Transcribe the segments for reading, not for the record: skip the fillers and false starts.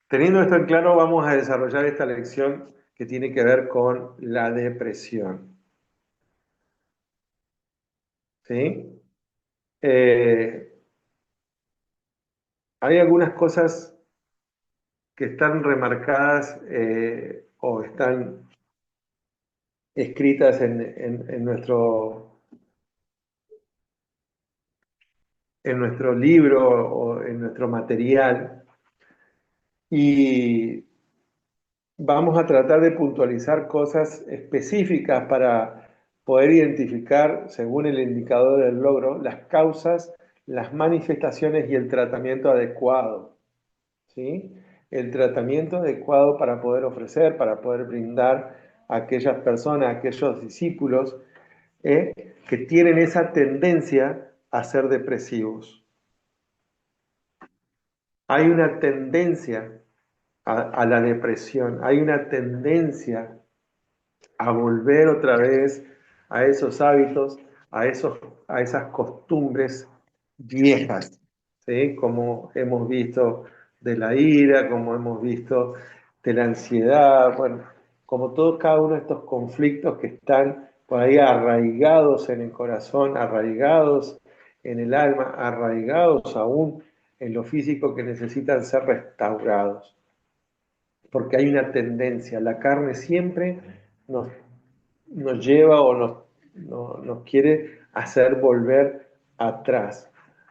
Teniendo esto en claro, vamos a desarrollar esta lección que tiene que ver con la depresión. ¿Sí? Eh, Hay algunas cosas que están remarcadas o están escritas en nuestro libro o en nuestro material y vamos a tratar de puntualizar cosas específicas para poder identificar, según el indicador del logro, las causas, las manifestaciones y el tratamiento adecuado. ¿Sí? El tratamiento adecuado para poder ofrecer, para poder brindar a aquellas personas, a aquellos discípulos que tienen esa tendencia a ser depresivos. Hay una tendencia a la depresión, hay una tendencia a volver otra vez a esos hábitos, a esas costumbres viejas, ¿sí? Como hemos visto de la ira, como hemos visto de la ansiedad, bueno, como todos cada uno de estos conflictos que están por ahí arraigados en el corazón, arraigados en el alma, arraigados aún en lo físico que necesitan ser restaurados. Porque hay una tendencia, la carne siempre nos nos lleva o nos quiere hacer volver atrás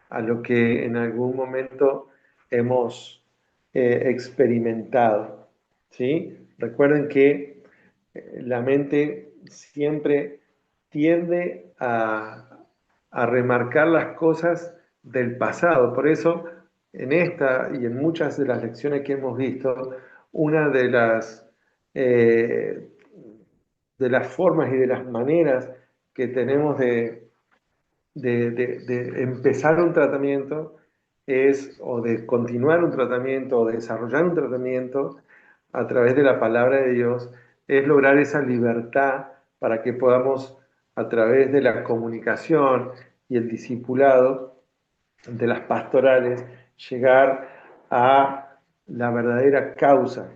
a lo que en algún momento hemos experimentado. ¿Sí? Recuerden que la mente siempre tiende a remarcar las cosas del pasado. Por eso, en esta y en muchas de las lecciones que hemos visto, una eh, de las formas y de las maneras que tenemos de empezar un tratamiento es, o de continuar un tratamiento, o de desarrollar un tratamiento a través de la palabra de Dios, es lograr esa libertad para que podamos, a través de la comunicación y el discipulado de las pastorales, llegar a la verdadera causa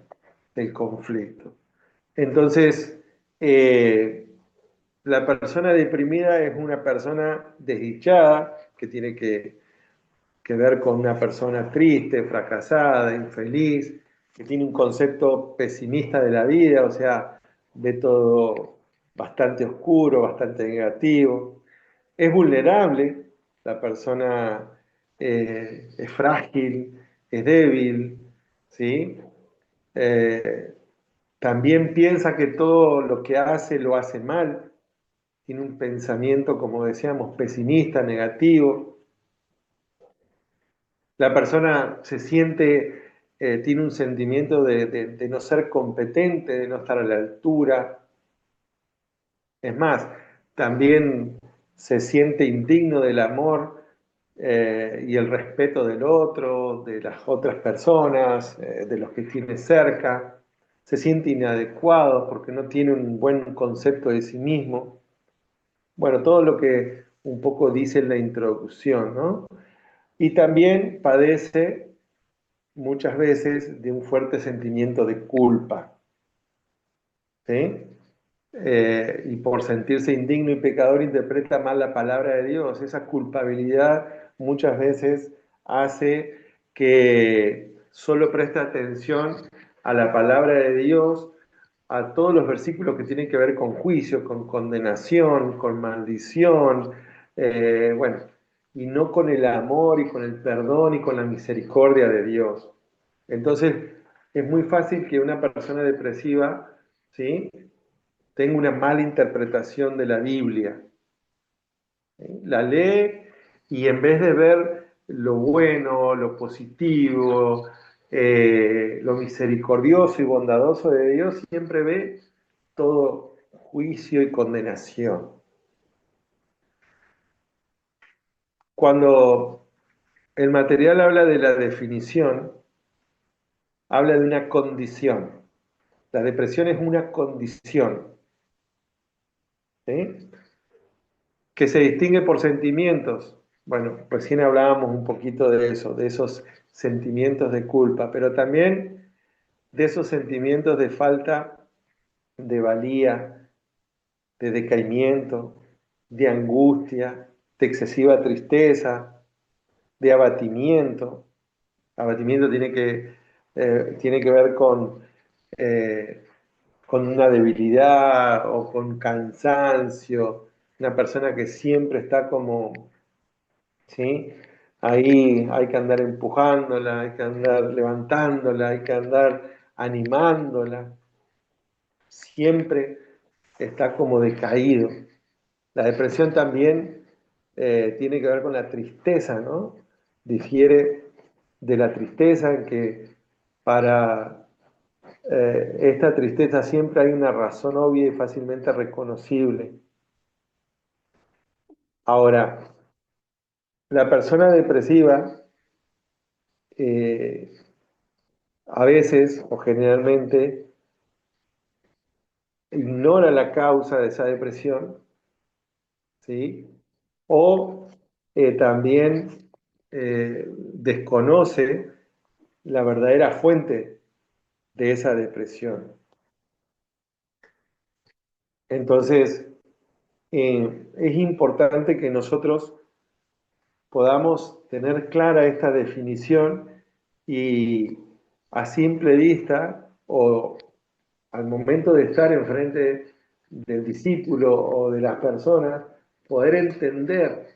del conflicto. Entonces, la persona deprimida es una persona desdichada que tiene que ver con una persona triste, fracasada, infeliz, que tiene un concepto pesimista de la vida, o sea, ve todo bastante oscuro, bastante negativo. Es vulnerable, la persona es frágil, es débil, ¿sí? Eh, También piensa que todo lo que hace lo hace mal, tiene un pensamiento, como decíamos, pesimista, negativo. La persona se siente, tiene un sentimiento de no ser competente, de no estar a la altura. Es más, también se siente indigno del amor y el respeto del otro, de las otras personas, de los que tiene cerca. Se siente inadecuado porque no tiene un buen concepto de sí mismo. Bueno, todo lo que un poco dice en la introducción, ¿no? Y también padece muchas veces de un fuerte sentimiento de culpa, ¿sí? Y por sentirse indigno y pecador interpreta mal la palabra de Dios. Esa culpabilidad muchas veces hace que solo preste atención a la palabra de Dios, a todos los versículos que tienen que ver con juicio, con condenación, con maldición, bueno, y no con el amor y con el perdón y con la misericordia de Dios. Entonces, es muy fácil que una persona depresiva, ¿sí?, tenga una mala interpretación de la Biblia. La lee y en vez de ver lo bueno, lo positivo, lo misericordioso y bondadoso de Dios, siempre ve todo juicio y condenación. Cuando el material habla de la definición, habla de una condición. La depresión es una condición, ¿sí?, que se distingue por sentimientos. Bueno, recién hablábamos un poquito de eso, de esos sentimientos de culpa, pero también de esos sentimientos de falta de valía, de decaimiento, de angustia, de excesiva tristeza, de abatimiento. Abatimiento tiene que ver eh, con una debilidad o con cansancio, una persona que siempre está como, ¿sí? Ahí hay que andar empujándola, hay que andar levantándola, hay que andar animándola, siempre está como decaído. La depresión también tiene que ver con la tristeza, ¿no? Difiere de la tristeza en que para esta tristeza siempre hay una razón obvia y fácilmente reconocible. Ahora, la persona depresiva eh, a veces o generalmente ignora la causa de esa depresión, ¿sí? O también desconoce la verdadera fuente de esa depresión. Entonces, es importante que nosotros podamos tener clara esta definición y a simple vista o al momento de estar enfrente del discípulo o de las personas, poder entender,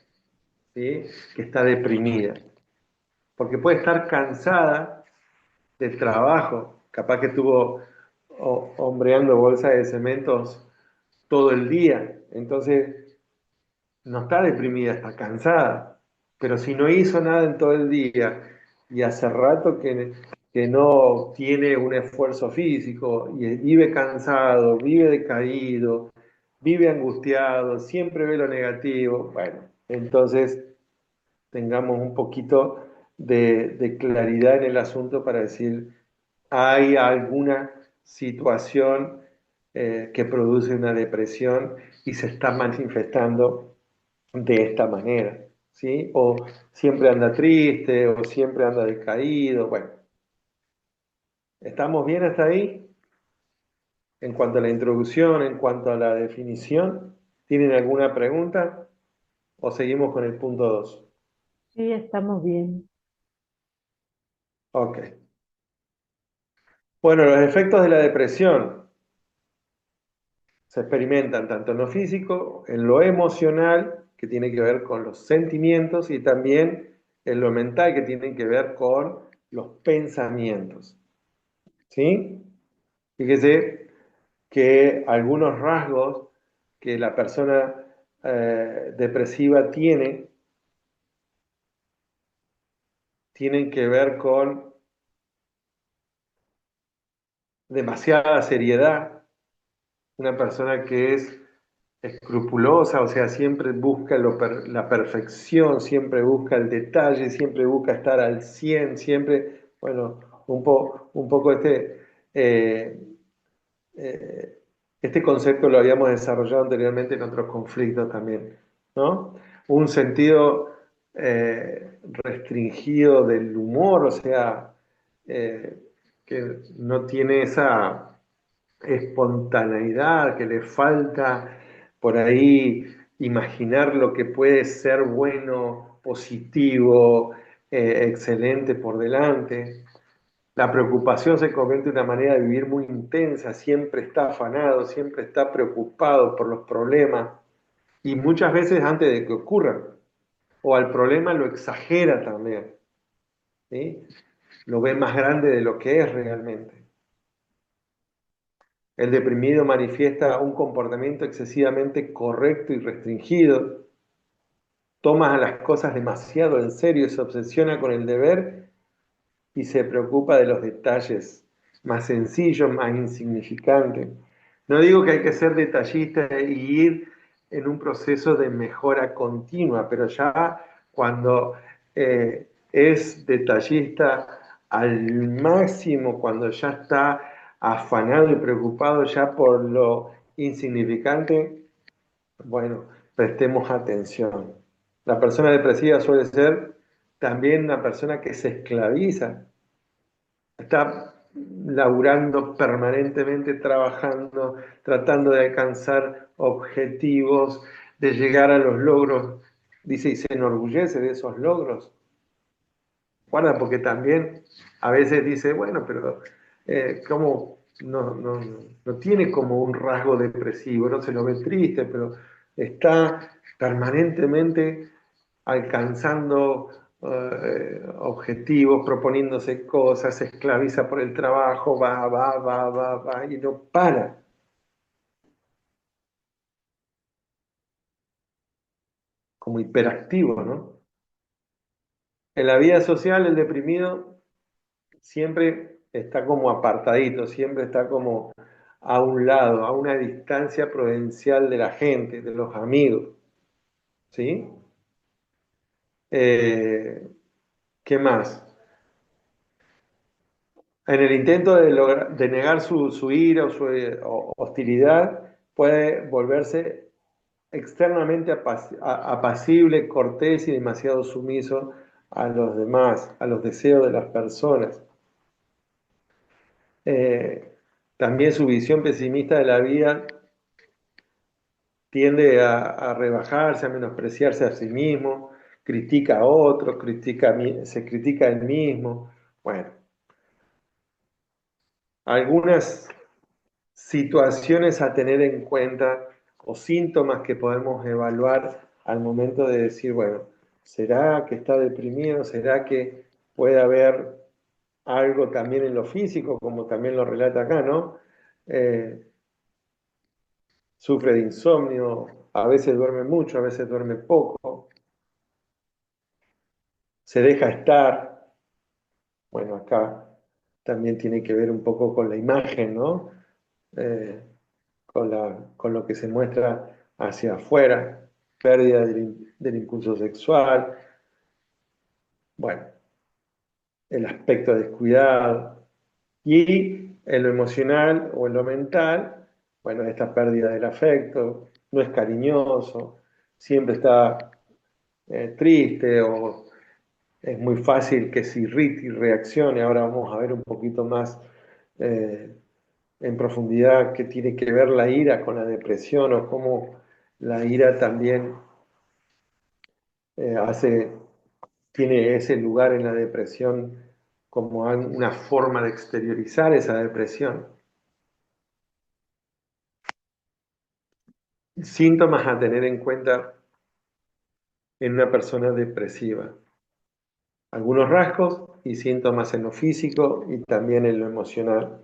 ¿sí?, que está deprimida. Porque puede estar cansada del trabajo, capaz que estuvo hombreando bolsas de cementos todo el día, entonces no está deprimida, está cansada, pero si no hizo nada en todo el día y hace rato que no tiene un esfuerzo físico y vive cansado, vive decaído, vive angustiado, siempre ve lo negativo, bueno, entonces tengamos un poquito de claridad en el asunto para decir, ¿hay alguna situación que produce una depresión y se está manifestando de esta manera? ¿Sí? O siempre anda triste, o siempre anda decaído. Bueno, ¿estamos bien hasta ahí? En cuanto a la introducción, en cuanto a la definición, ¿tienen alguna pregunta? ¿O seguimos con el punto 2? Sí, estamos bien. Ok. Bueno, los efectos de la depresión se experimentan tanto en lo físico, en lo emocional, que tiene que ver con los sentimientos, y también en lo mental, que tiene que ver con los pensamientos. ¿Sí? Fíjese que algunos rasgos que la persona depresiva tienen que ver con demasiada seriedad, una persona que es escrupulosa, o sea, siempre busca la perfección, siempre busca el detalle, siempre busca estar al 100, siempre, bueno, un poco eh, eh, este concepto lo habíamos desarrollado anteriormente en otros conflictos también, ¿no? Un sentido restringido del humor, o sea, eh, que no tiene esa espontaneidad, que le falta por ahí imaginar lo que puede ser bueno, positivo, excelente por delante. La preocupación se convierte en una manera de vivir muy intensa, siempre está afanado, siempre está preocupado por los problemas y muchas veces antes de que ocurran. O al problema lo exagera también, ¿sí? Lo ve más grande de lo que es realmente. El deprimido manifiesta un comportamiento excesivamente correcto y restringido, toma las cosas demasiado en serio, se obsesiona con el deber y se preocupa de los detalles más sencillos, más insignificantes. No digo que hay que ser detallista y ir en un proceso de mejora continua, pero ya cuando es detallista al máximo, cuando ya está afanado y preocupado ya por lo insignificante, bueno, prestemos atención. La persona depresiva suele ser también una persona que se esclaviza. Está laburando permanentemente, trabajando, tratando de alcanzar objetivos, de llegar a los logros, dice, y se enorgullece de esos logros. Guarda, porque también a veces dice, bueno, pero ¿cómo no tiene como un rasgo depresivo? No se lo ve triste, pero está permanentemente alcanzando objetivos, proponiéndose cosas, se esclaviza por el trabajo, va, y no para, como hiperactivo, ¿no? En la vida social, el deprimido siempre está como apartadito, siempre está como a un lado, a una distancia prudencial de la gente, de los amigos, ¿sí? Eh, ¿Qué más? En el intento de negar su ira o su hostilidad, puede volverse externamente apacible, cortés y demasiado sumiso a los demás, a los deseos de las personas. Eh, También su visión pesimista de la vida tiende a rebajarse, a menospreciarse a sí mismo, critica a otros, se critica a él mismo. Bueno, algunas situaciones a tener en cuenta o síntomas que podemos evaluar al momento de decir, bueno, ¿será que está deprimido? ¿Será que puede haber algo también en lo físico, como también lo relata acá, ¿no? Eh, Sufre de insomnio, a veces duerme mucho, a veces duerme poco, se deja estar. Bueno, acá también tiene que ver un poco con la imagen, ¿no? Eh, con lo que se muestra hacia afuera, pérdida del impulso sexual, bueno, el aspecto descuidado. Y en lo emocional o en lo mental, bueno, esta pérdida del afecto, no es cariñoso, siempre está triste o es muy fácil que se irrite y reaccione. Ahora vamos a ver un poquito más eh, en profundidad qué tiene que ver la ira con la depresión o cómo la ira también hace, tiene ese lugar en la depresión como una forma de exteriorizar esa depresión. Síntomas a tener en cuenta en una persona depresiva. Algunos rasgos y síntomas en lo físico y también en lo emocional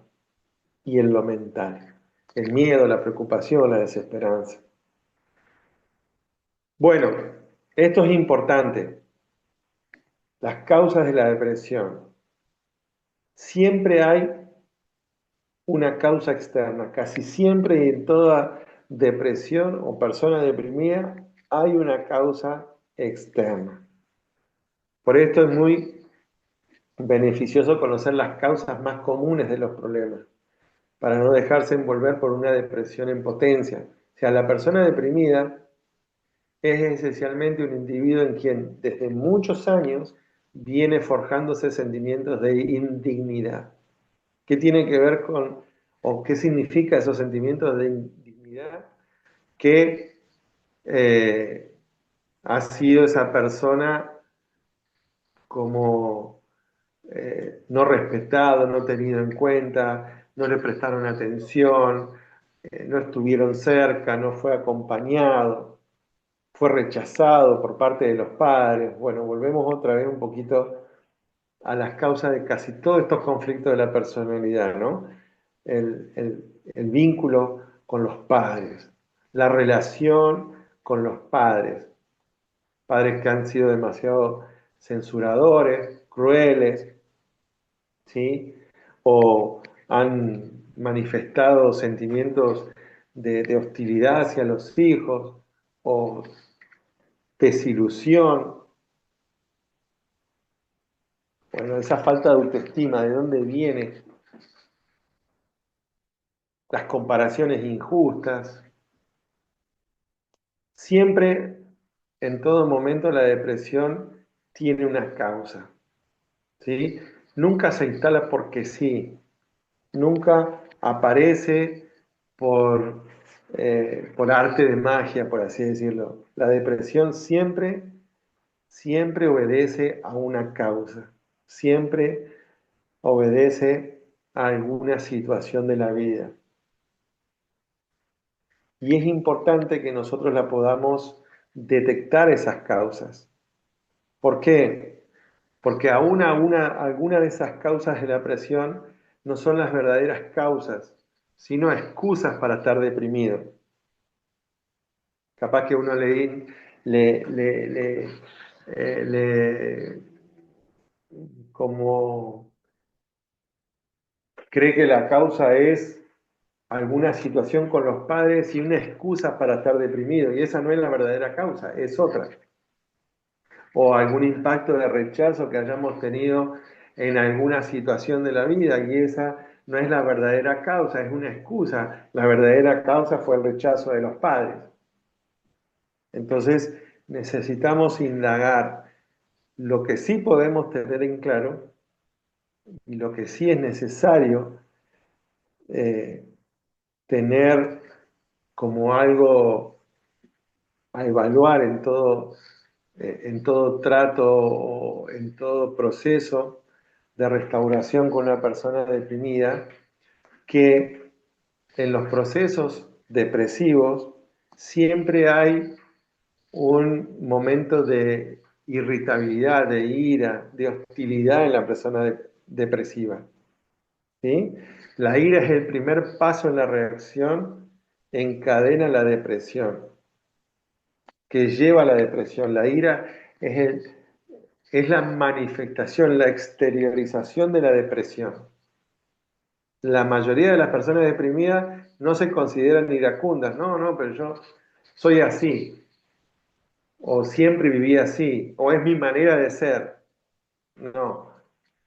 y en lo mental. El miedo, la preocupación, la desesperanza. Bueno, esto es importante. Las causas de la depresión. Siempre hay una causa externa. Casi siempre en toda depresión o persona deprimida hay una causa externa. Por esto es muy beneficioso conocer las causas más comunes de los problemas, para no dejarse envolver por una depresión en potencia. O sea, la persona deprimida es esencialmente un individuo en quien desde muchos años viene forjándose sentimientos de indignidad. ¿Qué tiene que ver con, o qué significa esos sentimientos de indignidad? Que ha sido esa persona como no respetado, no tenido en cuenta, no le prestaron atención, no estuvieron cerca, no fue acompañado, fue rechazado por parte de los padres. Bueno, volvemos otra vez un poquito a las causas de casi todos estos conflictos de la personalidad, ¿no? El vínculo con los padres, la relación con los padres, padres que han sido demasiado censuradores, crueles, ¿sí? O han manifestado sentimientos de hostilidad hacia los hijos, o desilusión. Bueno, esa falta de autoestima, ¿de dónde viene? Las comparaciones injustas. Siempre, en todo momento, la depresión tiene una causa, ¿sí? Nunca se instala porque sí. Nunca aparece por arte de magia, por así decirlo. La depresión siempre obedece a una causa, siempre obedece a alguna situación de la vida. Y es importante que nosotros la podamos detectar esas causas. ¿Por qué? Porque aún alguna de esas causas de la depresión no son las verdaderas causas, sino excusas para estar deprimido. Capaz que uno le, le, le, le como cree que la causa es alguna situación con los padres y una excusa para estar deprimido, y esa no es la verdadera causa, es otra. O algún impacto de rechazo que hayamos tenido en alguna situación de la vida, y esa no es la verdadera causa, es una excusa. La verdadera causa fue el rechazo de los padres. Entonces, necesitamos indagar lo que sí podemos tener en claro y lo que sí es necesario eh, tener como algo a evaluar en todo trato o en todo proceso de restauración con una persona deprimida, que en los procesos depresivos siempre hay un momento de irritabilidad, de ira, de hostilidad en la persona depresiva. ¿Sí? La ira es el primer paso en la reacción, encadena la depresión, que lleva a la depresión. La ira es la manifestación, la exteriorización de la depresión. La mayoría de las personas deprimidas no se consideran iracundas. No, pero yo soy así, o siempre viví así, o es mi manera de ser. No,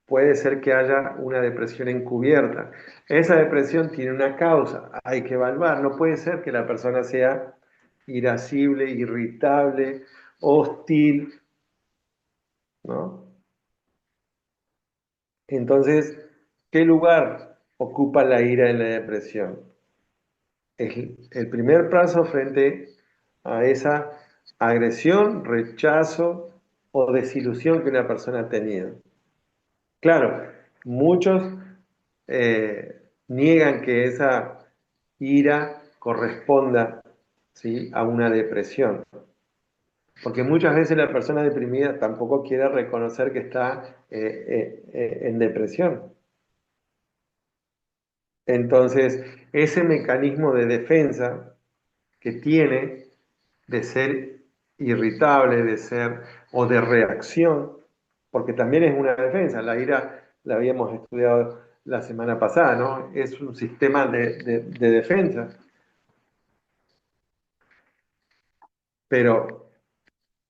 puede ser que haya una depresión encubierta. Esa depresión tiene una causa, hay que evaluar. No puede ser que la persona sea irascible, irritable, hostil, ¿no? Entonces, ¿qué lugar ocupa la ira en la depresión? Es el primer paso frente a esa agresión, rechazo o desilusión que una persona ha tenido. Claro, muchos niegan que esa ira corresponda, ¿sí?, a una depresión, porque muchas veces la persona deprimida tampoco quiere reconocer que está en depresión. Entonces, ese mecanismo de defensa que tiene de ser irritable, de ser o de reacción, porque también es una defensa. La ira la habíamos estudiado la semana pasada, ¿no? Es un sistema de defensa, pero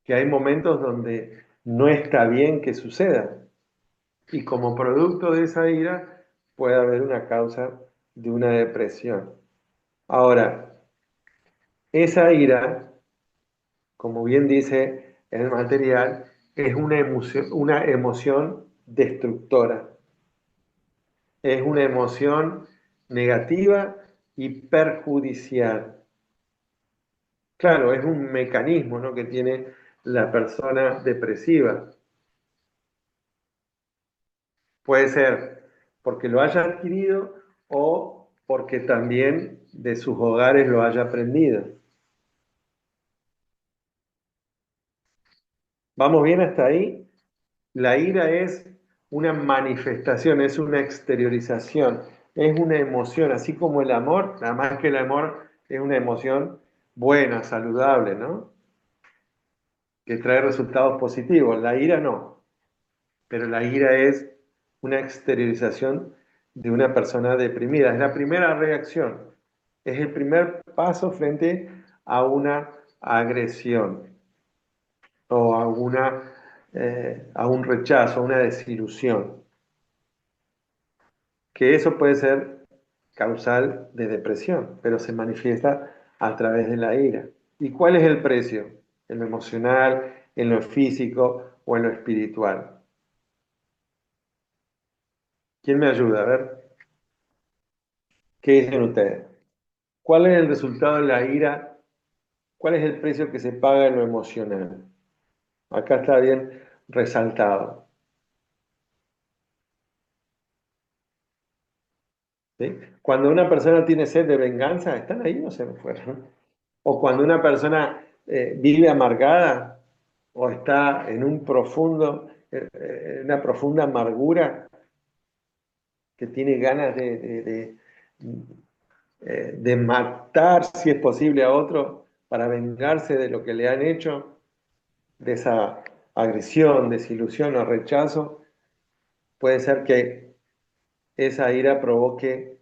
que hay momentos donde no está bien que suceda. Y como producto de esa ira puede haber una causa de una depresión. Ahora, esa ira, como bien dice el material, es una emoción destructora. Es una emoción negativa y perjudicial. Claro, es un mecanismo, ¿no?, que tiene la persona depresiva. Puede ser porque lo haya adquirido o porque también de sus hogares lo haya aprendido. ¿Vamos bien hasta ahí? La ira es una manifestación, es una exteriorización, es una emoción, así como el amor, nada más que el amor es una emoción buena, saludable, ¿no?, que trae resultados positivos. La ira no, pero la ira es una exteriorización de una persona deprimida. Es la primera reacción, es el primer paso frente a una agresión o a un rechazo, a una desilusión. Que eso puede ser causal de depresión, pero se manifiesta a través de la ira. ¿Y cuál es el precio? ¿En lo emocional, en lo físico o en lo espiritual? ¿Quién me ayuda? A ver. ¿Qué dicen ustedes? ¿Cuál es el resultado de la ira? ¿Cuál es el precio que se paga en lo emocional? Acá está bien resaltado. ¿Sí? Cuando una persona tiene sed de venganza, ¿están ahí o se me fueron? O cuando una persona vive amargada o está en un una profunda amargura que tiene ganas de matar, si es posible, a otro para vengarse de lo que le han hecho, de esa agresión, desilusión o rechazo, puede ser que esa ira provoque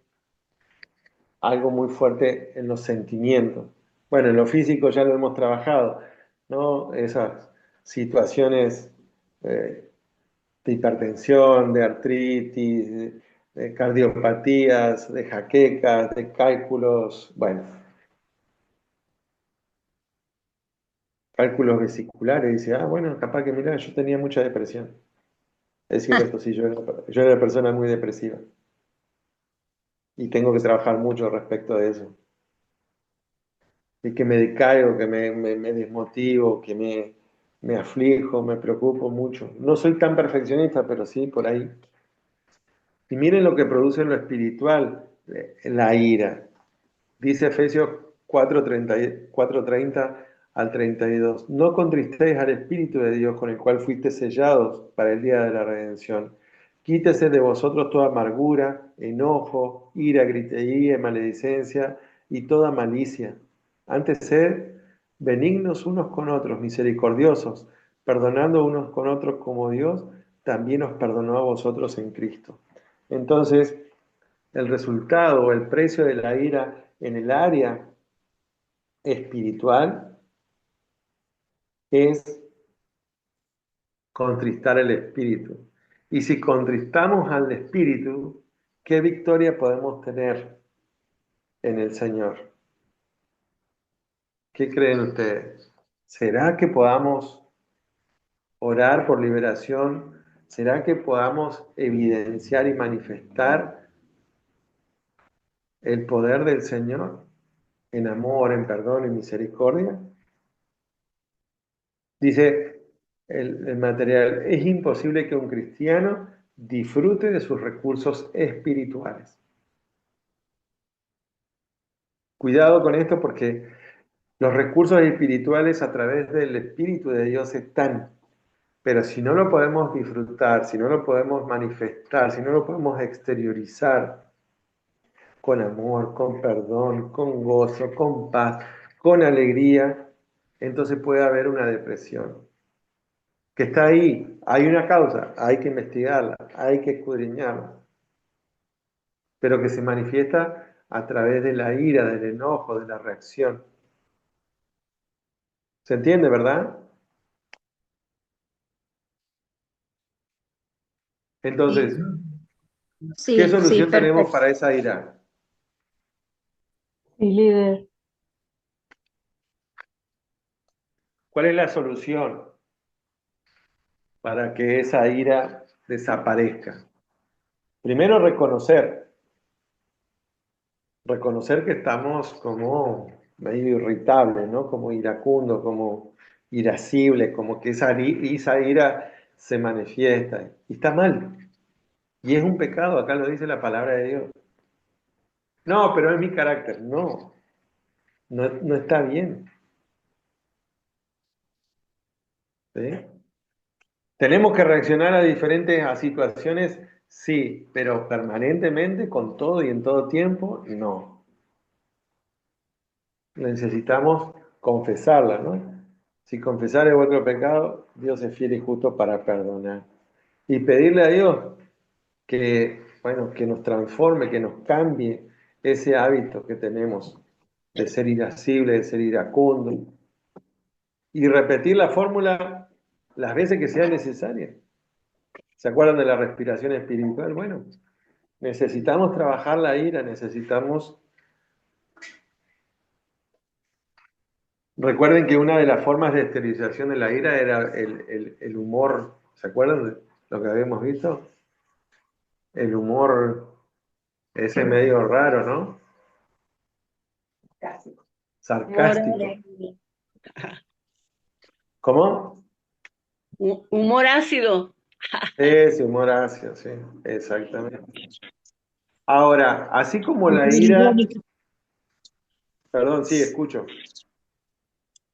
algo muy fuerte en los sentimientos. Bueno, en lo físico ya lo hemos trabajado, ¿no? Esas situaciones eh, de hipertensión, de artritis, de cardiopatías, de jaquecas, de cálculos, bueno, cálculos vesiculares. Dice, ah, bueno, capaz que mira, yo tenía mucha depresión. Es cierto, sí, yo era una persona muy depresiva y tengo que trabajar mucho respecto de eso. Y que me decaigo, que me desmotivo, que me aflijo, me preocupo mucho. No soy tan perfeccionista, pero sí por ahí. Y miren lo que produce en lo espiritual, la ira. Dice Efesios 4:30 al 32. No contristéis al Espíritu de Dios con el cual fuiste sellados para el día de la redención. Quítese de vosotros toda amargura, enojo, ira, gritería, maledicencia y toda malicia. Antes sed benignos unos con otros, misericordiosos, perdonando unos con otros como Dios también os perdonó a vosotros en Cristo. Entonces, el resultado o el precio de la ira en el área espiritual es contristar el espíritu. Y si contristamos al espíritu, ¿qué victoria podemos tener en el Señor? ¿Qué creen ustedes? ¿Será que podamos orar por liberación? ¿Será que podamos evidenciar y manifestar el poder del Señor en amor, en perdón, en misericordia? Dice el material, es imposible que un cristiano disfrute de sus recursos espirituales. Cuidado con esto porque los recursos espirituales a través del Espíritu de Dios están, pero si no lo podemos disfrutar, si no lo podemos manifestar, si no lo podemos exteriorizar con amor, con perdón, con gozo, con paz, con alegría, entonces puede haber una depresión. Que está ahí, hay una causa, hay que investigarla, hay que escudriñarla, pero que se manifiesta a través de la ira, del enojo, de la reacción. ¿Se entiende, verdad? Sí, Entonces, ¿qué sí, sí, solución tenemos perfecto. para esa ira? Sí, líder. ¿Cuál es la solución para que esa ira desaparezca? Primero, reconocer que estamos como medio irritables, ¿no? Como iracundos, como irascibles, como que esa ira se manifiesta. Y está mal. Y es un pecado, acá lo dice la palabra de Dios. No, pero es mi carácter. No, no está bien. ¿Sí? ¿Tenemos que reaccionar a diferentes situaciones? Sí, pero permanentemente, con todo y en todo tiempo, no. Necesitamos confesarla, ¿no? Si confesar es vuestro pecado, Dios es fiel y justo para perdonar. Y pedirle a Dios que, bueno, que nos transforme, que nos cambie ese hábito que tenemos de ser irascible, de ser iracundo, y repetir la fórmula las veces que sea necesaria. ¿Se acuerdan de la respiración espiritual? Bueno, necesitamos trabajar la ira, necesitamos... Recuerden que una de las formas de esterilización de la ira era el humor. ¿Se acuerdan de lo que habíamos visto? El humor Ese medio raro, ¿no? Humor, Sarcástico. ¿Cómo? humor ácido. Ese humor ácido, sí, exactamente. Ahora, así como la Humor ira, irónico. perdón, sí, escucho.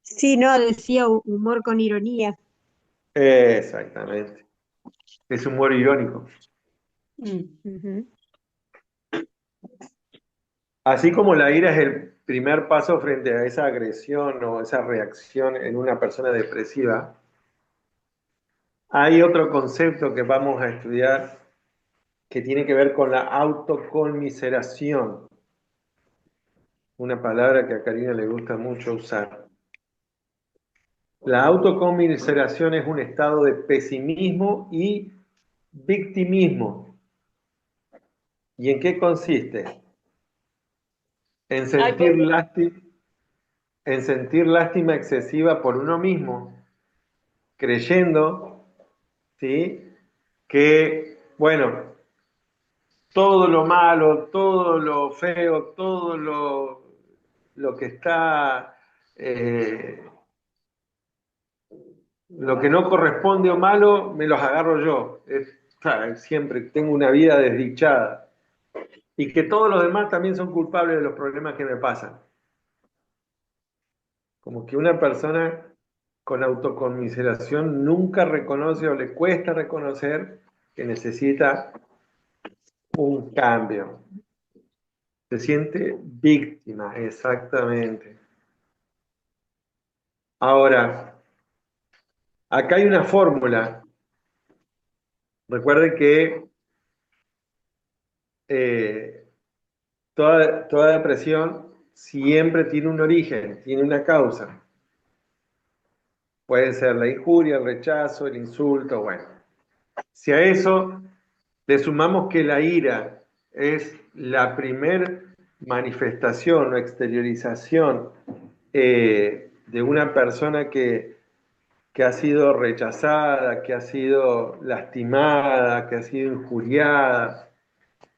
Sí, no, decía humor con ironía. Exactamente. Es humor irónico. Mm. Ujú. Así como la ira es el primer paso frente a esa agresión o esa reacción en una persona depresiva, hay otro concepto que vamos a estudiar que tiene que ver con la autoconmiseración, una palabra que a Karina le gusta mucho usar. La autoconmiseración es un estado de pesimismo y victimismo. ¿Y en qué consiste? En Ay, sentir lástima, en sentir lástima excesiva por uno mismo, creyendo, ¿sí?, que, bueno, todo lo malo, todo lo feo, todo lo que está, lo que no corresponde o malo, me los agarro yo. Siempre tengo una vida desdichada. Y que todos los demás también son culpables de los problemas que me pasan. Como que una persona con autoconmiseración nunca reconoce o le cuesta reconocer que necesita un cambio. Se siente víctima, exactamente. Ahora, acá hay una fórmula. Recuerden que eh, toda depresión siempre tiene un origen, tiene una causa. Puede ser la injuria, el rechazo, el insulto, bueno. Si a eso le sumamos que la ira es la primer manifestación o exteriorización de una persona que ha sido rechazada, que ha sido lastimada, que ha sido injuriada,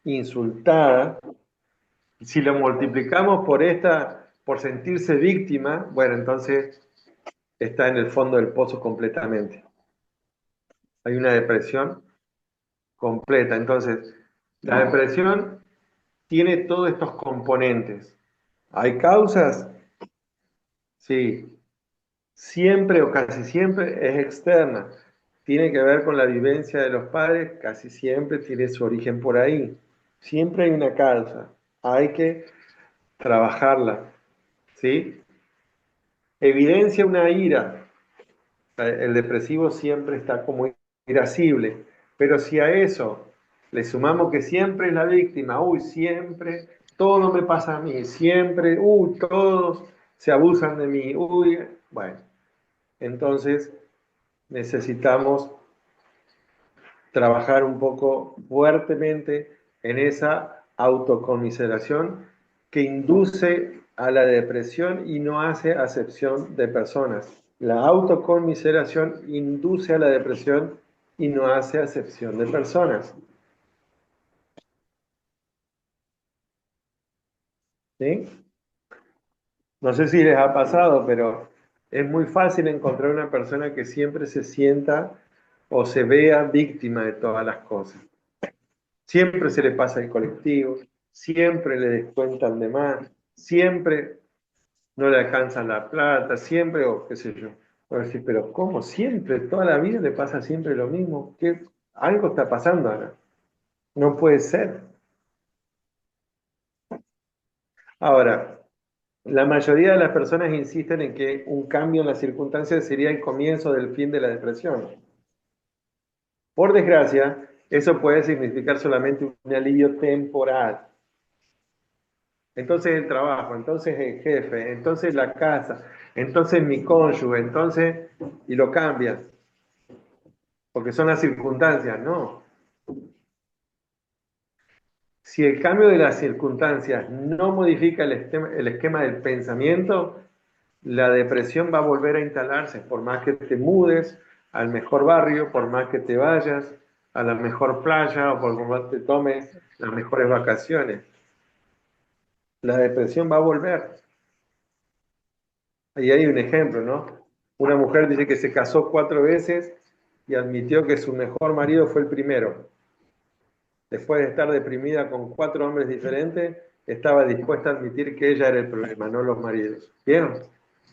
insultada, si lo multiplicamos por sentirse víctima, bueno, entonces está en el fondo del pozo completamente. Hay una depresión completa. Entonces, la depresión tiene todos estos componentes. ¿Hay causas? Sí. Siempre o casi siempre es externa. Tiene que ver con la vivencia de los padres, casi siempre tiene su origen por ahí. Siempre hay una causa. Hay que trabajarla. ¿Sí? Evidencia una ira. El depresivo siempre está como irascible. Pero si a eso le sumamos que siempre es la víctima, uy, siempre, todo me pasa a mí, siempre, uy, todos se abusan de mí, uy, bueno, entonces necesitamos trabajar un poco fuertemente en esa autoconmiseración que induce a la depresión y no hace acepción de personas. La autoconmiseración induce a la depresión y no hace acepción de personas. ¿Sí? No sé si les ha pasado, pero es muy fácil encontrar una persona que siempre se sienta o se vea víctima de todas las cosas. Siempre se le pasa el colectivo, siempre le descuentan de más, siempre no le alcanzan la plata, siempre, o qué sé yo. Voy a decir, pero ¿cómo? Siempre, toda la vida le pasa siempre lo mismo. ¿Qué? Algo está pasando ahora. No puede ser. Ahora, la mayoría de las personas insisten en que un cambio en las circunstancias sería el comienzo del fin de la depresión. Por desgracia, eso puede significar solamente un alivio temporal. Entonces el trabajo, entonces el jefe, entonces la casa, entonces mi cónyuge, entonces, y lo cambias, porque son las circunstancias, no. Si el cambio de las circunstancias no modifica el esquema del pensamiento, la depresión va a volver a instalarse, por más que te mudes al mejor barrio, por más que te vayas a la mejor playa o porque te tomes las mejores vacaciones. La depresión va a volver. Ahí hay un ejemplo, ¿no? Una mujer dice que se casó 4 veces y admitió que su mejor marido fue el primero. Después de estar deprimida con 4 hombres diferentes, estaba dispuesta a admitir que ella era el problema, no los maridos. ¿Vieron?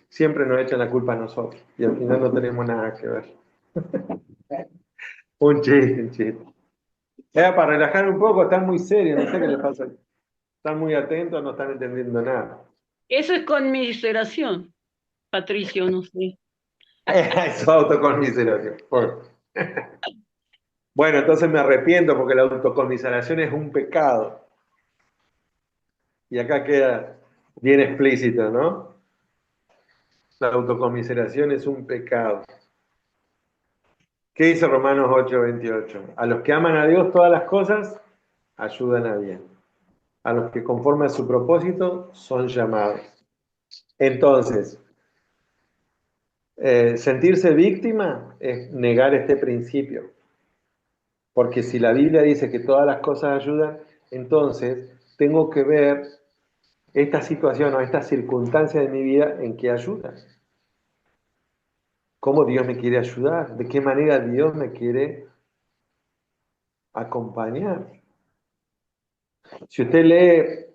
Siempre nos echan la culpa a nosotros y al final no tenemos nada que ver. Un chiste, un chiste. Para relajar un poco, están muy serios, no sé qué les pasa. Están muy atentos, no están entendiendo nada. Eso es conmiseración, Patricio, no sé. Es autoconmiseración. Bueno, entonces me arrepiento porque la autoconmiseración es un pecado. Y acá queda bien explícito, ¿no? La autoconmiseración es un pecado. ¿Qué dice Romanos 8:28? A los que aman a Dios todas las cosas ayudan a bien. A los que conforme a su propósito son llamados. Entonces, sentirse víctima es negar este principio. Porque si la Biblia dice que todas las cosas ayudan, entonces tengo que ver esta situación o esta circunstancia de mi vida en qué ayuda. ¿Cómo Dios me quiere ayudar? ¿De qué manera Dios me quiere acompañar? Si usted lee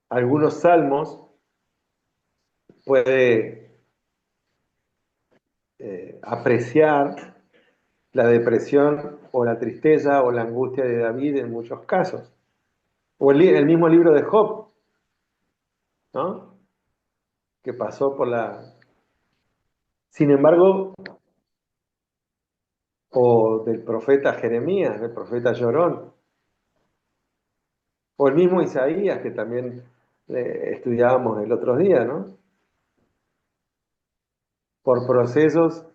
algunos salmos, puede apreciar la depresión o la tristeza o la angustia de David en muchos casos. O el mismo libro de Job, ¿no? Que pasó por la... Sin embargo, o del profeta Jeremías, del profeta Llorón, o el mismo Isaías, que también estudiábamos el otro día, ¿no? Por procesos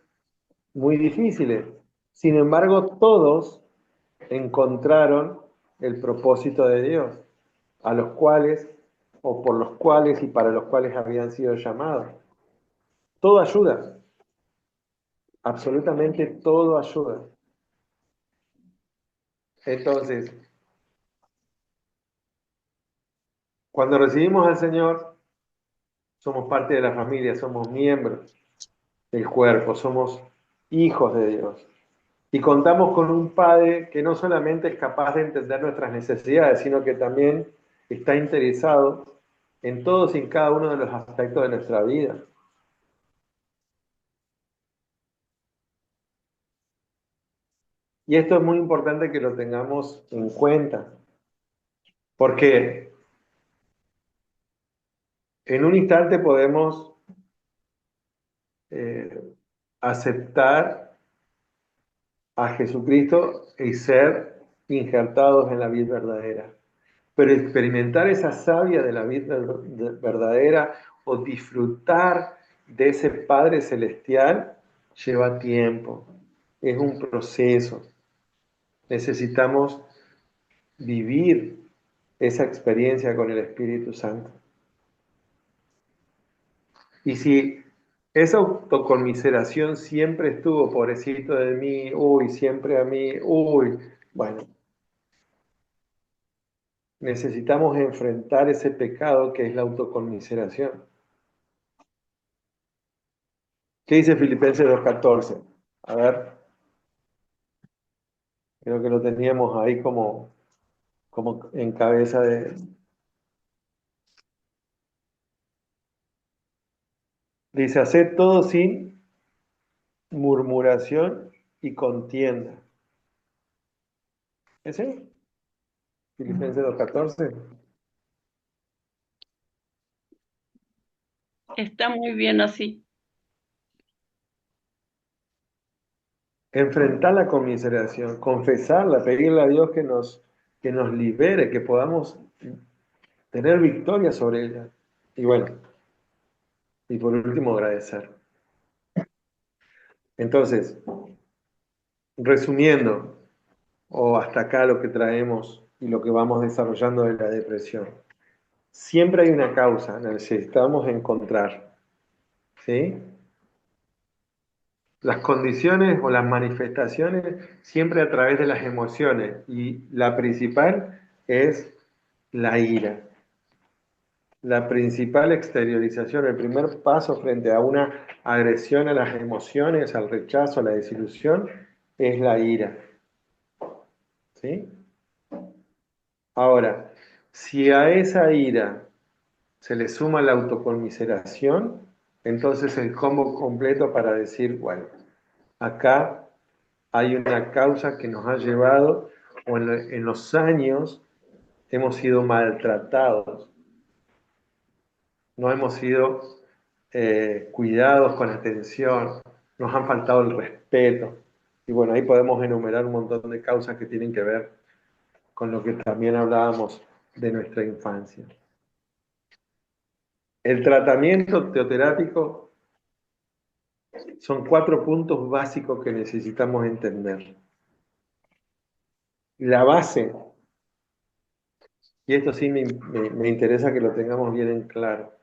muy difíciles. Sin embargo, todos encontraron el propósito de Dios, a los cuales, o por los cuales y para los cuales habían sido llamados. Todo ayuda, absolutamente todo ayuda. Entonces, cuando recibimos al Señor, somos parte de la familia, somos miembros del cuerpo, somos hijos de Dios. Y contamos con un Padre que no solamente es capaz de entender nuestras necesidades, sino que también está interesado en todos y en cada uno de los aspectos de nuestra vida. Y esto es muy importante que lo tengamos en cuenta, porque en un instante podemos aceptar a Jesucristo y ser injertados en la vida verdadera. Pero experimentar esa savia de la vida verdadera o disfrutar de ese Padre Celestial lleva tiempo, es un proceso. Necesitamos vivir esa experiencia con el Espíritu Santo. Y si esa autoconmiseración siempre estuvo, pobrecito de mí, uy, siempre a mí, uy, bueno, necesitamos enfrentar ese pecado que es la autoconmiseración. ¿Qué dice Filipenses 2:14? A ver, creo que lo teníamos ahí como en cabeza de... Dice, haced todo sin murmuración y contienda. ¿Ese? Filipenses 2:14. Está muy bien así. Enfrentar la conmiseración, confesarla, pedirle a Dios que nos libere, que podamos tener victoria sobre ella. Y bueno, y por último agradecer. Entonces, resumiendo, o hasta acá lo que traemos y lo que vamos desarrollando de la depresión. Siempre hay una causa, la necesitamos encontrar. ¿Sí? las condiciones o las manifestaciones siempre a través de las emociones, y la principal es la ira. La principal exteriorización, el primer paso frente a una agresión a las emociones, al rechazo, a la desilusión, es la ira. ¿Sí? Ahora, si a esa ira se le suma la autoconmiseración, entonces el combo completo para decir, bueno, acá hay una causa que nos ha llevado, o en los años hemos sido maltratados, no hemos sido cuidados con atención, nos han faltado el respeto. Y bueno, ahí podemos enumerar un montón de causas que tienen que ver con lo que también hablábamos de nuestra infancia. El tratamiento teoterápico son 4 puntos básicos que necesitamos entender. La base, y esto sí me interesa que lo tengamos bien en claro,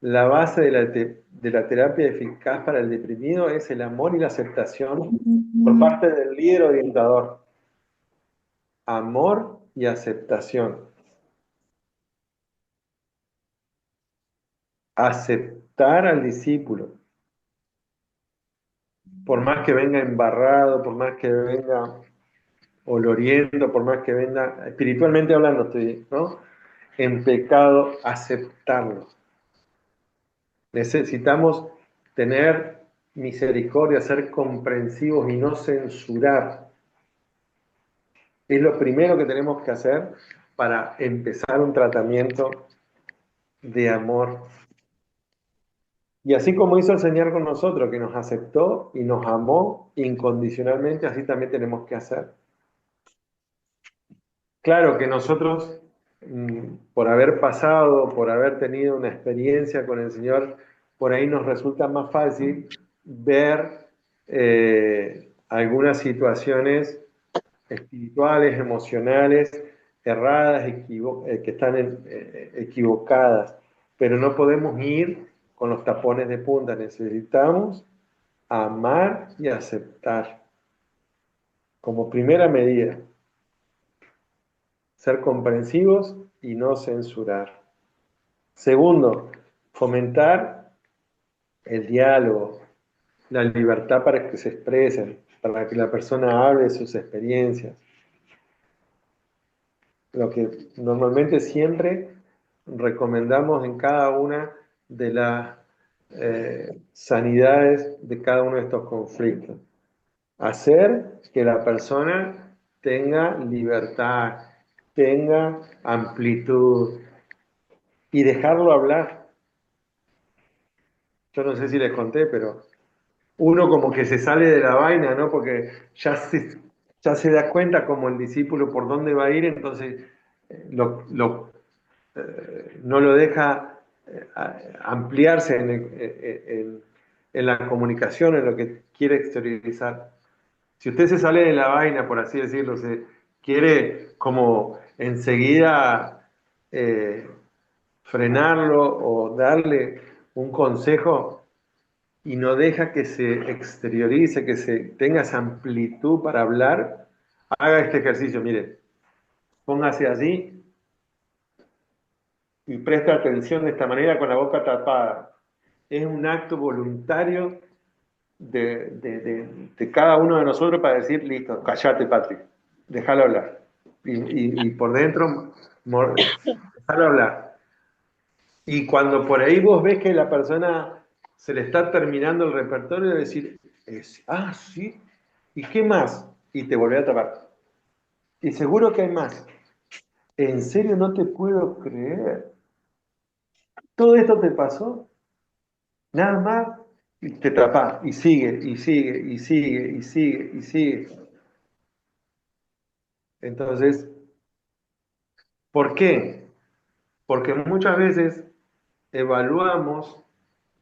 la base de la terapia eficaz para el deprimido es el amor y la aceptación por parte del líder orientador. Amor y aceptación. Aceptar al discípulo. Por más que venga embarrado, por más que venga oloriendo, por más que venga, espiritualmente hablando, ¿no? En pecado, aceptarlo. Necesitamos tener misericordia, ser comprensivos y no censurar. Es lo primero que tenemos que hacer para empezar un tratamiento de amor. Y así como hizo el Señor con nosotros, que nos aceptó y nos amó incondicionalmente, así también tenemos que hacer. Claro que nosotros, por haber pasado, por haber tenido una experiencia con el Señor, por ahí nos resulta más fácil ver algunas situaciones espirituales, emocionales, erradas, que están equivocadas, pero no podemos ir con los tapones de punta, necesitamos amar y aceptar como primera medida, ser comprensivos y no censurar. Segundo, fomentar el diálogo, la libertad para que se expresen, para que la persona hable de sus experiencias. Lo que normalmente siempre recomendamos en cada una de las sanidades de cada uno de estos conflictos. Hacer que la persona tenga libertad, tenga amplitud y dejarlo hablar. Yo no sé si les conté, pero uno como que se sale de la vaina, ¿no? Porque ya se da cuenta como el discípulo por dónde va a ir, entonces no lo deja ampliarse en la comunicación, en lo que quiere exteriorizar. Si usted se sale de la vaina, por así decirlo, se quiere como enseguida frenarlo o darle un consejo y no deja que se exteriorice, que se tenga esa amplitud para hablar, haga este ejercicio, mire, póngase así y presta atención de esta manera con la boca tapada. Es un acto voluntario de cada uno de nosotros para decir, listo, callate, Patrick, déjalo hablar. Y por dentro, déjalo hablar. Y cuando por ahí vos ves que la persona se le está terminando el repertorio, de decir, sí, ¿y qué más? Y te volvés a tapar. Y seguro que hay más. En serio, no te puedo creer. ¿Todo esto te pasó? Nada más, y te tapás, y sigue, y sigue, y sigue, y sigue, y sigue. Entonces, ¿por qué? Porque muchas veces evaluamos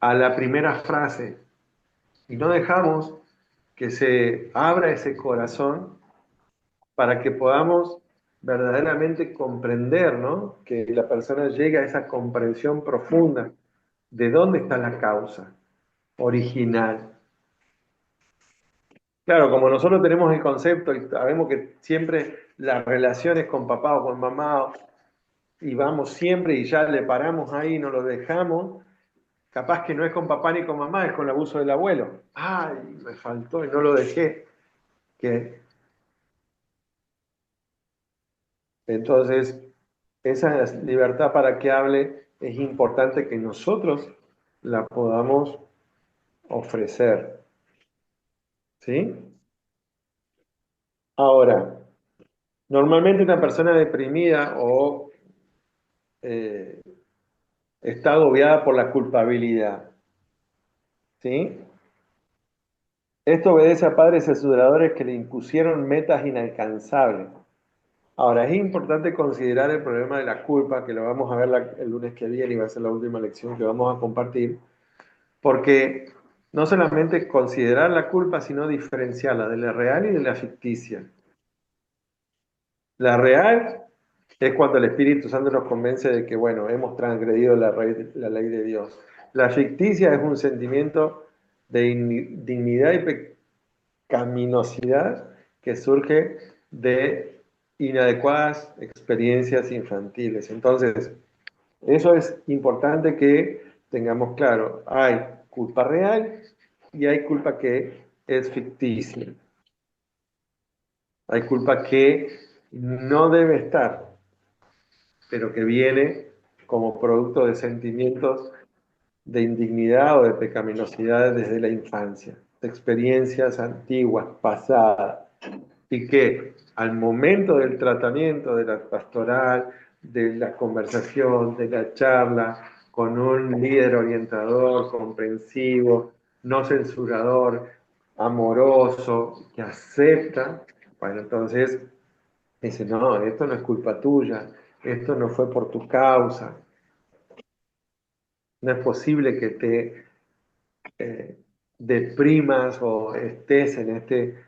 a la primera frase y no dejamos que se abra ese corazón para que podamos verdaderamente comprender, ¿no? Que la persona llegue a esa comprensión profunda de dónde está la causa original. Claro, como nosotros tenemos el concepto y sabemos que siempre las relaciones con papá o con mamá y vamos siempre y ya le paramos ahí, no lo dejamos, capaz que no es con papá ni con mamá, es con el abuso del abuelo. Ay, me faltó y no lo dejé. Que, entonces, esa libertad para que hable es importante que nosotros la podamos ofrecer. ¿Sí? Ahora, normalmente una persona deprimida o eh, está agobiada por la culpabilidad. ¿Sí? Esto obedece a padres asesoradores que le impusieron metas inalcanzables. Ahora, es importante considerar el problema de la culpa, que lo vamos a ver el lunes que viene y va a ser la última lección que vamos a compartir, porque no solamente considerar la culpa, sino diferenciarla de la real y de la ficticia. La real es cuando el Espíritu Santo nos convence de que, bueno, hemos transgredido la ley de Dios. La ficticia es un sentimiento de dignidad y pecaminosidad que surge de inadecuadas experiencias infantiles. Entonces, eso es importante que tengamos claro. Hay culpa real y hay culpa que es ficticia. Hay culpa que no debe estar, pero que viene como producto de sentimientos de indignidad o de pecaminosidad desde la infancia, de experiencias antiguas, pasadas, y que al momento del tratamiento, de la pastoral, de la conversación, de la charla, con un líder orientador, comprensivo, no censurador, amoroso, que acepta, bueno, entonces dice, no, esto no es culpa tuya, esto no fue por tu causa, no es posible que te deprimas o estés en este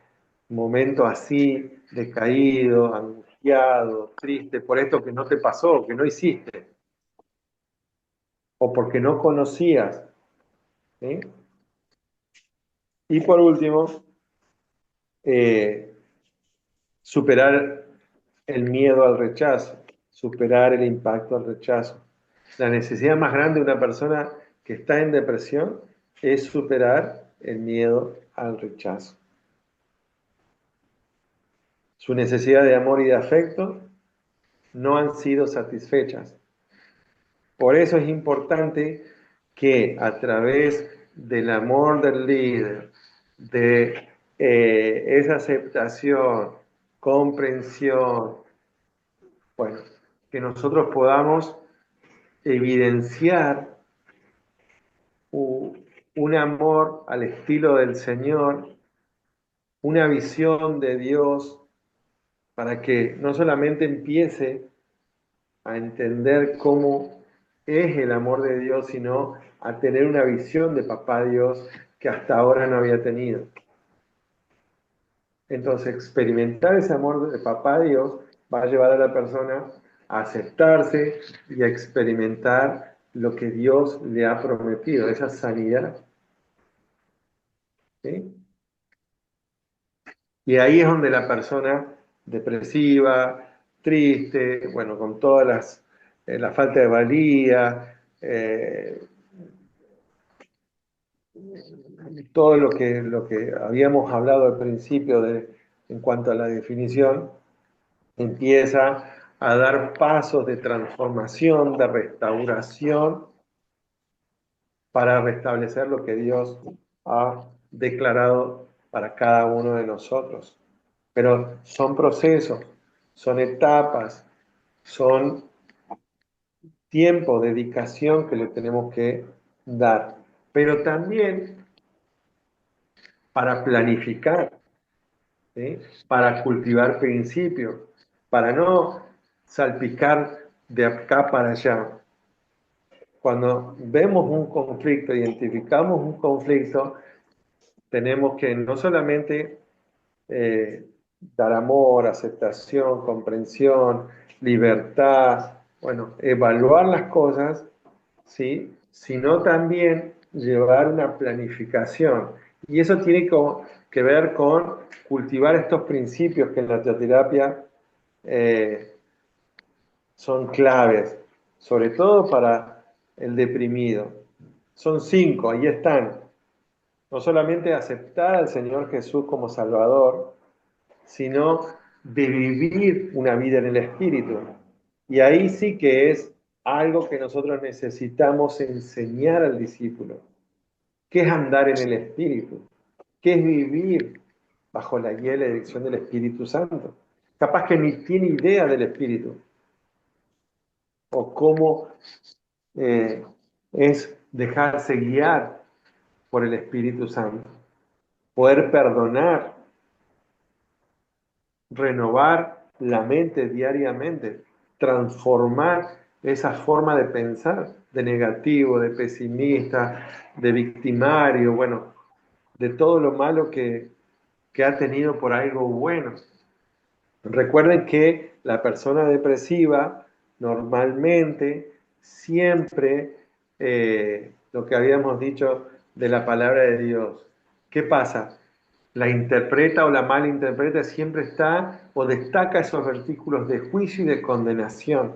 momento así, decaído, angustiado, triste, por esto que no te pasó, que no hiciste, o porque no conocías. ¿Sí? Y por último, eh, superar el miedo al rechazo, superar el impacto al rechazo. La necesidad más grande de una persona que está en depresión es superar el miedo al rechazo. Su necesidad de amor y de afecto no han sido satisfechas. Por eso es importante que a través del amor del líder, de esa aceptación, comprensión, bueno, que nosotros podamos evidenciar un amor al estilo del Señor, una visión de Dios, para que no solamente empiece a entender cómo es el amor de Dios, sino a tener una visión de Papá Dios que hasta ahora no había tenido. Entonces, experimentar ese amor de Papá Dios va a llevar a la persona a aceptarse y a experimentar lo que Dios le ha prometido, esa sanidad. ¿Sí? Y ahí es donde la persona depresiva, triste, bueno, con todas la falta de valía, todo lo que habíamos hablado al principio en cuanto a la definición, empieza a dar pasos de transformación, de restauración, para restablecer lo que Dios ha declarado para cada uno de nosotros. Pero son procesos, son etapas, son tiempo, dedicación que le tenemos que dar. Pero también para planificar, ¿sí? Para cultivar principios, para no salpicar de acá para allá. Cuando vemos un conflicto, identificamos un conflicto, tenemos que no solamente dar amor, aceptación, comprensión, libertad, bueno, evaluar las cosas, ¿sí? Sino también llevar una planificación. Y eso tiene que ver con cultivar estos principios que en la teoterapia son claves, sobre todo para el deprimido. Son 5, ahí están. No solamente aceptar al Señor Jesús como Salvador, sino de vivir una vida en el Espíritu. Y ahí sí que es algo que nosotros necesitamos enseñar al discípulo. ¿Qué es andar en el Espíritu? ¿Qué es vivir bajo la guía y la dirección del Espíritu Santo? Capaz que ni tiene idea del Espíritu. O cómo es dejarse guiar por el Espíritu Santo. Poder perdonar, renovar la mente diariamente, transformar esa forma de pensar, de negativo, de pesimista, de victimario, bueno, de todo lo malo que ha tenido por algo bueno. Recuerden que la persona depresiva normalmente siempre, lo que habíamos dicho de la palabra de Dios, ¿qué pasa? La interpreta o la malinterpreta, siempre está o destaca esos versículos de juicio y de condenación.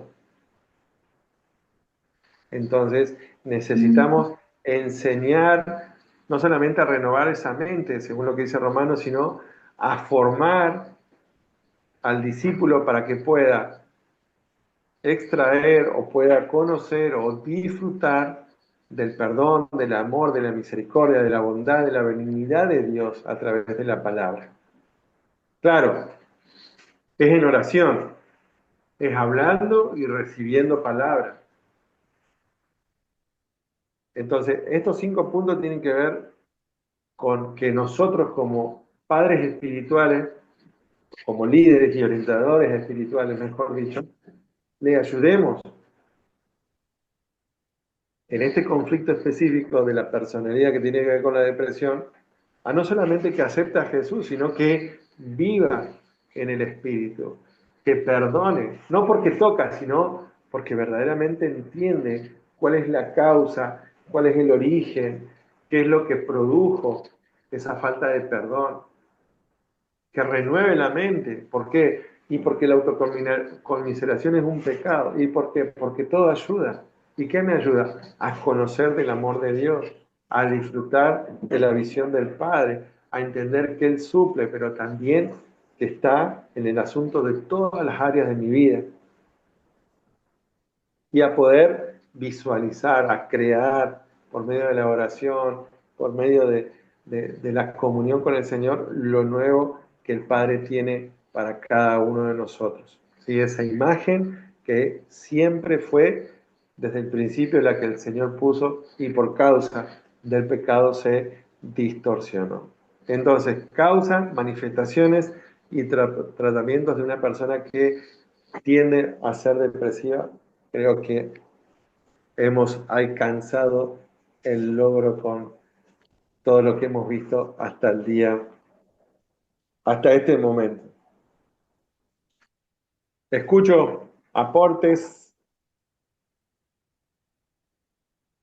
Entonces necesitamos enseñar no solamente a renovar esa mente, según lo que dice Romanos, sino a formar al discípulo para que pueda extraer o pueda conocer o disfrutar del perdón, del amor, de la misericordia, de la bondad, de la benignidad de Dios a través de la palabra. Claro, es en oración, es hablando y recibiendo palabra. Entonces, estos 5 puntos tienen que ver con que nosotros como padres espirituales, como líderes y orientadores espirituales, mejor dicho, le ayudemos en este conflicto específico de la personalidad que tiene que ver con la depresión, a no solamente que acepte a Jesús, sino que viva en el Espíritu, que perdone, no porque toca, sino porque verdaderamente entiende cuál es la causa, cuál es el origen, qué es lo que produjo esa falta de perdón, que renueve la mente. ¿Por qué? Y porque la autoconmiseración es un pecado. ¿Y por qué? Porque todo ayuda. ¿Y qué me ayuda? A conocer del amor de Dios, a disfrutar de la visión del Padre, a entender que Él suple, pero también que está en el asunto de todas las áreas de mi vida. Y a poder visualizar, a crear por medio de la oración, por medio de la comunión con el Señor, lo nuevo que el Padre tiene para cada uno de nosotros. ¿Sí? Esa imagen que siempre fue desde el principio la que el Señor puso y por causa del pecado se distorsionó. Entonces, causas, manifestaciones y tratamientos de una persona que tiende a ser depresiva, creo que hemos alcanzado el logro con todo lo que hemos visto hasta el día, hasta este momento. Escucho aportes,